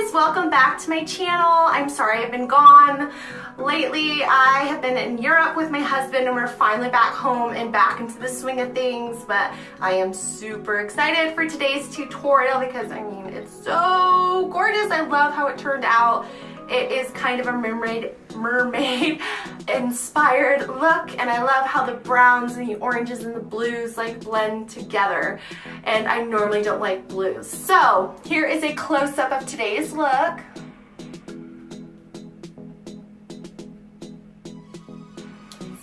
guys, welcome back to my channel. I'm sorry I've been gone. Lately I have been in Europe with my husband and we're finally back home and back into the swing of things, but I am super excited for today's tutorial because I mean it's so gorgeous. I love how it turned out. It is kind of a mermaid inspired look, and I love how the browns and the oranges and the blues like blend together, and I normally don't like blues. So here is a close-up of today's look.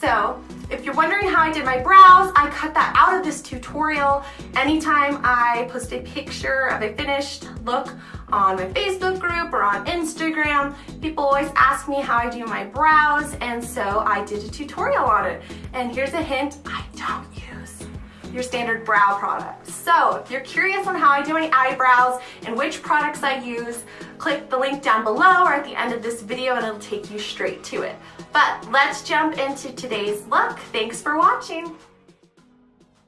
So if you're wondering how I did my brows, I cut that out of this tutorial. Anytime I post a picture of a finished look on my Facebook group or on Instagram, people always ask me how I do my brows, and so I did a tutorial on it. And here's a hint, I don't use your standard brow products. So if you're curious on how I do my eyebrows and which products I use, click the link down below or at the end of this video and it'll take you straight to it. But let's jump into today's look. Thanks for watching.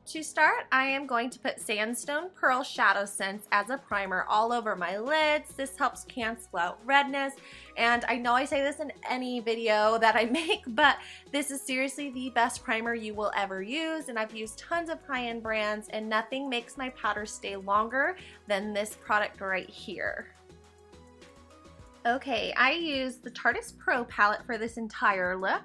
To start, I am going to put Sandstone Pearl ShadowSense as a primer all over my lids. This helps cancel out redness, and I know I say this in any video that I make, but this is seriously the best primer you will ever use, and I've used tons of high-end brands, and nothing makes my powder stay longer than this product right here. Okay, I used the Tarteist Pro Palette for this entire look.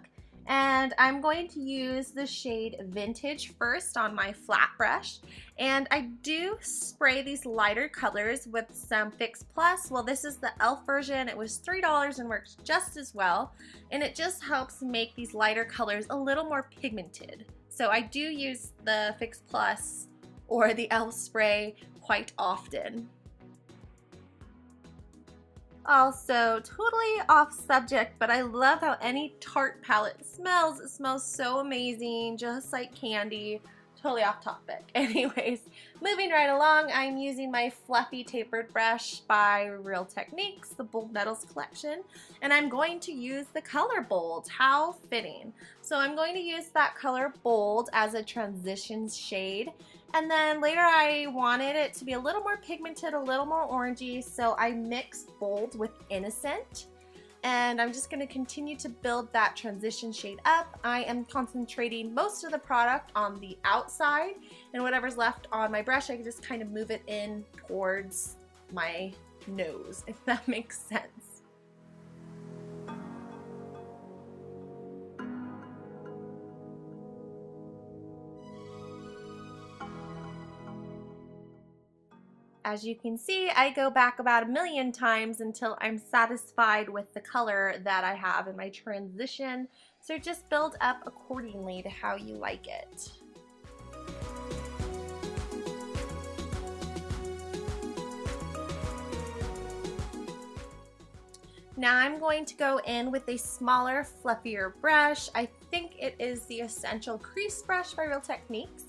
And I'm going to use the shade Vintage first on my flat brush, and I do spray these lighter colors with some Fix Plus. Well, this is the e.l.f. version. It was $3 and works just as well, and it just helps make these lighter colors a little more pigmented. So I do use the Fix Plus or the e.l.f. spray quite often. Also, totally off subject, but I love how any Tarte palette smells. It smells so amazing, just like candy. Totally off topic. Anyways, moving right along, I'm using my fluffy tapered brush by Real Techniques, the Bold Metals collection, and I'm going to use the color Bold. How fitting. So I'm going to use that color Bold as a transition shade, and then later I wanted it to be a little more pigmented, a little more orangey, so I mixed Bold with Innocent. And I'm just going to continue to build that transition shade up. I am concentrating most of the product on the outside, and whatever's left on my brush, I can just kind of move it in towards my nose, if that makes sense. As you can see, I go back about 1,000,000 times until I'm satisfied with the color that I have in my transition. So just build up accordingly to how you like it. Now I'm going to go in with a smaller, fluffier brush. I think it is the Essential Crease brush by Real Techniques.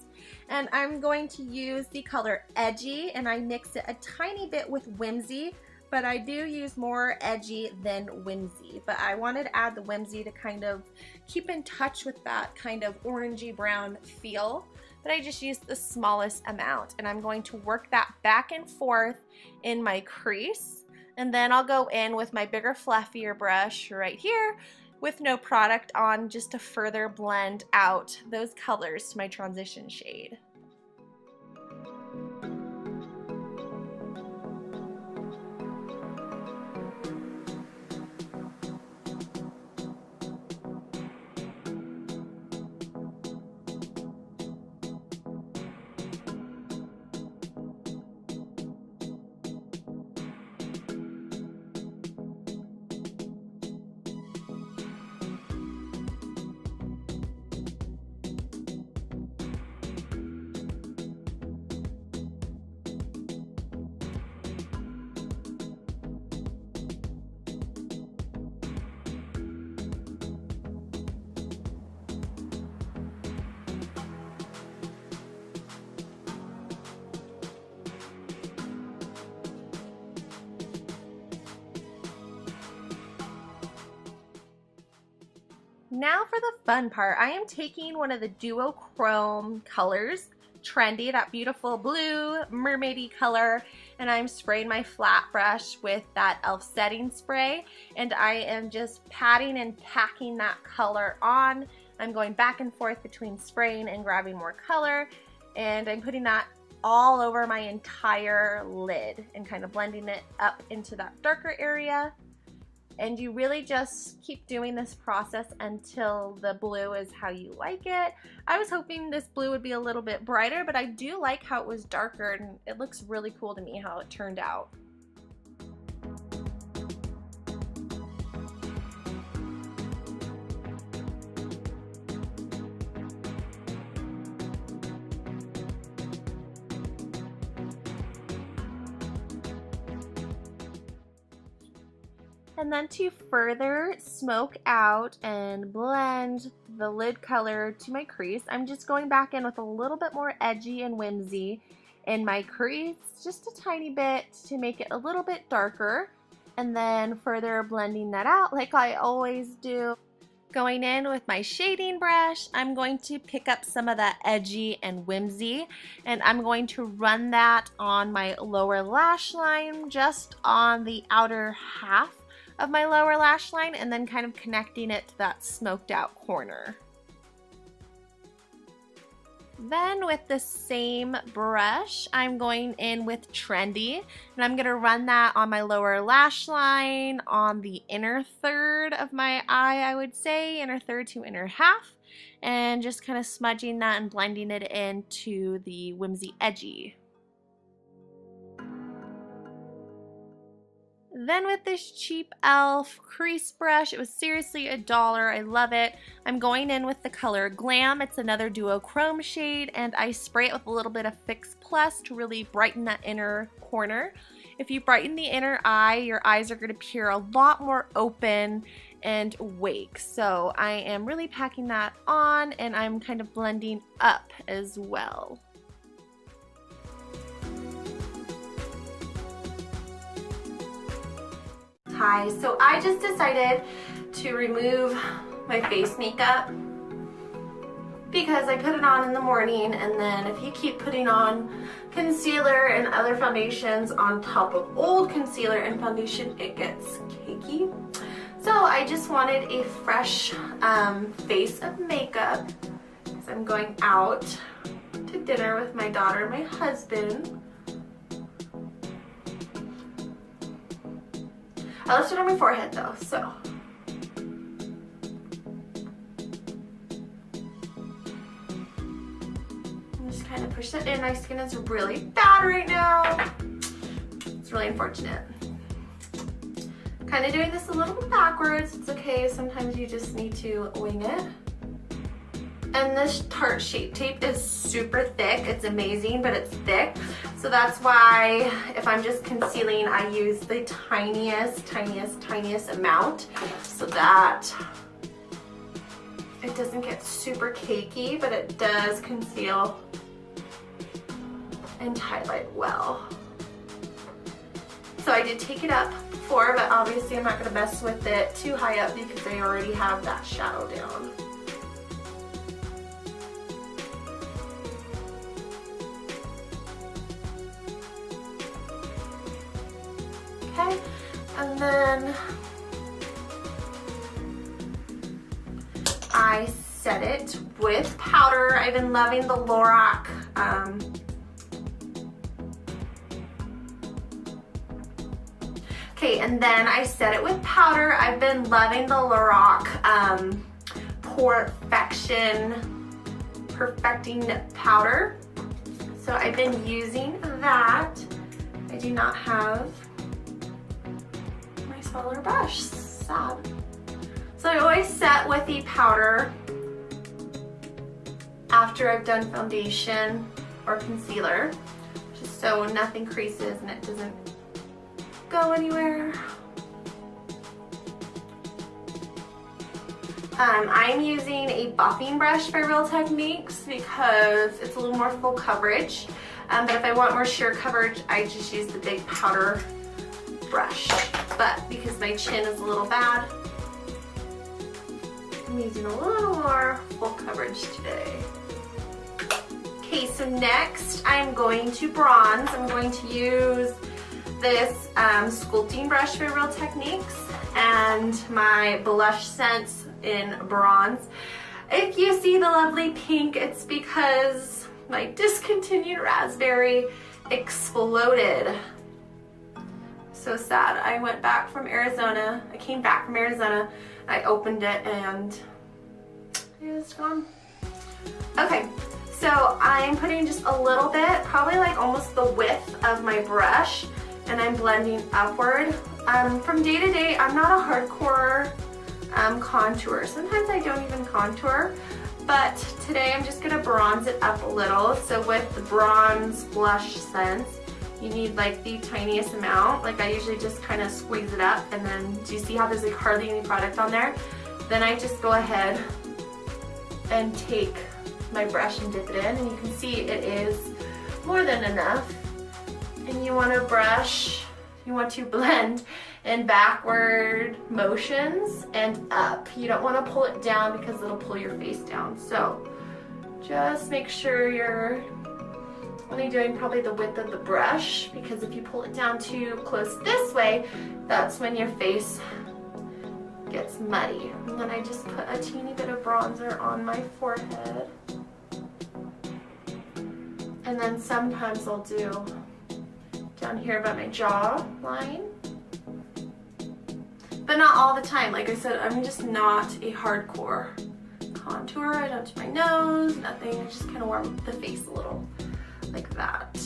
And I'm going to use the color Edgy, and I mix it a tiny bit with Whimsy, but I do use more Edgy than Whimsy. But I wanted to add the Whimsy to kind of keep in touch with that kind of orangey brown feel. But I just used the smallest amount, and I'm going to work that back and forth in my crease. And then I'll go in with my bigger, fluffier brush right here with no product on, just to further blend out those colors to my transition shade. Now for the fun part, I am taking one of the duochrome colors, Trendy, that beautiful blue mermaidy color, and I'm spraying my flat brush with that e.l.f. setting spray, and I am just patting and packing that color on. I'm going back and forth between spraying and grabbing more color, and I'm putting that all over my entire lid and kind of blending it up into that darker area. And you really just keep doing this process until the blue is how you like it. I was hoping this blue would be a little bit brighter, but I do like how it was darker, and it looks really cool to me how it turned out. And then to further smoke out and blend the lid color to my crease, I'm just going back in with a little bit more Edgy and Whimsy in my crease, just a tiny bit to make it a little bit darker, and then further blending that out like I always do. Going in with my shading brush, I'm going to pick up some of that Edgy and Whimsy, and I'm going to run that on my lower lash line, just on the outer half of my lower lash line, and then kind of connecting it to that smoked out corner. Then with the same brush, I'm going in with Trendy, and I'm going to run that on my lower lash line, on the inner third of my eye, I would say, inner third to inner half, and just kind of smudging that and blending it into the Whimsy Edgy. Then with this cheap e.l.f. crease brush, it was seriously $1. I love it. I'm going in with the color Glam. It's another duochrome shade, and I spray it with a little bit of Fix Plus to really brighten that inner corner. If you brighten the inner eye, your eyes are going to appear a lot more open and awake. So I am really packing that on, and I'm kind of blending up as well. Hi, so I just decided to remove my face makeup because I put it on in the morning, and then if you keep putting on concealer and other foundations on top of old concealer and foundation, it gets cakey. So I just wanted a fresh face of makeup because I'm going out to dinner with my daughter and my husband. I left it on my forehead though, so. I'm just kind of push that in. My skin is really bad right now. It's really unfortunate. Kind of doing this a little bit backwards. It's okay, sometimes you just need to wing it. And this Tarte Shape Tape is super thick. It's amazing, but it's thick. So that's why if I'm just concealing, I use the tiniest amount so that it doesn't get super cakey, but it does conceal and highlight well. So I did take it up before, but obviously I'm not gonna mess with it too high up because I already have that shadow down. Okay, and then I set it with powder. I've been loving the Lorac okay, and then I set it with powder. I've been loving the Lorac Perfecting powder. So I've been using that. I do not have my smaller brush, sad. So I always set with the powder after I've done foundation or concealer, just so nothing creases and it doesn't go anywhere. I'm using a buffing brush by Real Techniques because it's a little more full coverage. But if I want more sheer coverage, I just use the big powder brush. But because my chin is a little bad, I'm using a little more full coverage today. Okay, so next I'm going to bronze. I'm going to use this sculpting brush by Real Techniques and my BlushSense in bronze. If you see the lovely pink, it's because my discontinued raspberry exploded. So sad. I went back from Arizona. I came back from Arizona. I opened it and it's gone. Okay, so I'm putting just a little bit, probably like almost the width of my brush, and I'm blending upward. From day to day, I'm not a hardcore contour. Sometimes I don't even contour, but today I'm just gonna bronze it up a little. So with the bronze BlushSense, you need like the tiniest amount. Like I usually just kind of squeeze it up, and then do you see how there's like hardly any product on there? Then I just go ahead and take my brush and dip it in, and you can see it is more than enough. And you want to brush, you want to blend in backward motions and up. You don't want to pull it down because it'll pull your face down. So just make sure you're only doing probably the width of the brush, because if you pull it down too close this way, that's when your face gets muddy. And then I just put a teeny bit of bronzer on my forehead. And then sometimes I'll do down here by my jaw line. But not all the time. Like I said, I'm just not a hardcore contour. I don't do my nose, nothing. I just kind of warm up the face a little like that.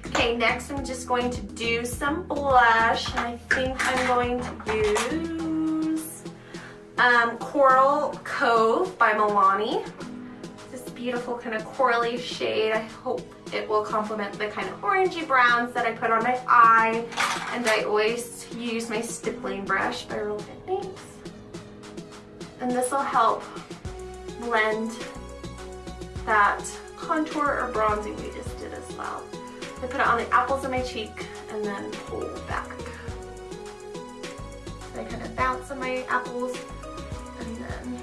Okay, next I'm just going to do some blush, and I think I'm going to use Coral Cove by Milani. This beautiful kind of corally shade. I hope it will complement the kind of orangey browns that I put on my eye. And I always use my stippling brush by Real Techniques. And this will help blend that contour or bronzing we just did as well. I put it on the apples of my cheek and then pull back. So I kind of bounce on my apples and then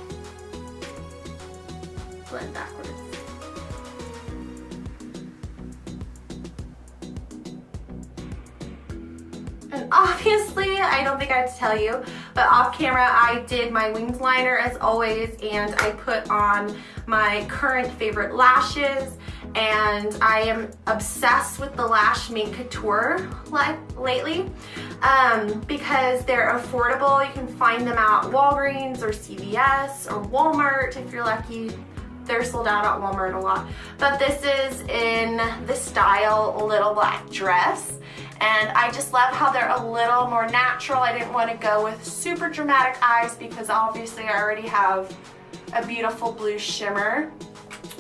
blend backwards. And obviously, I don't think I have to tell you, but off camera I did my wings liner as always, and I put on my current favorite lashes, and I am obsessed with the Lash Mink Couture lately because they're affordable. You can find them at Walgreens or CVS or Walmart if you're lucky. They're sold out at Walmart a lot. But this is in the style Little Black Dress. And I just love how they're a little more natural. I didn't want to go with super dramatic eyes because obviously I already have a beautiful blue shimmer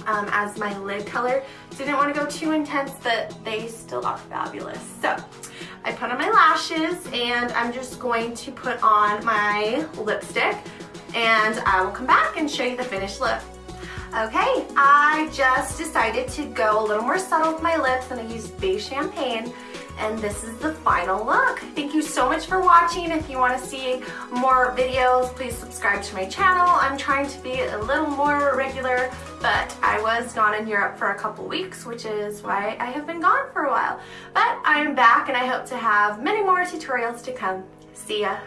as my lid color. So I didn't want to go too intense, but they still are fabulous. So I put on my lashes, and I'm just going to put on my lipstick, and I will come back and show you the finished look. Okay, I just decided to go a little more subtle with my lips, and I used Beige Champagne, and this is the final look. Thank you so much for watching. If you want to see more videos, please subscribe to my channel. I'm trying to be a little more regular, but I was gone in Europe for a couple weeks, which is why I have been gone for a while. But I'm back, and I hope to have many more tutorials to come. See ya.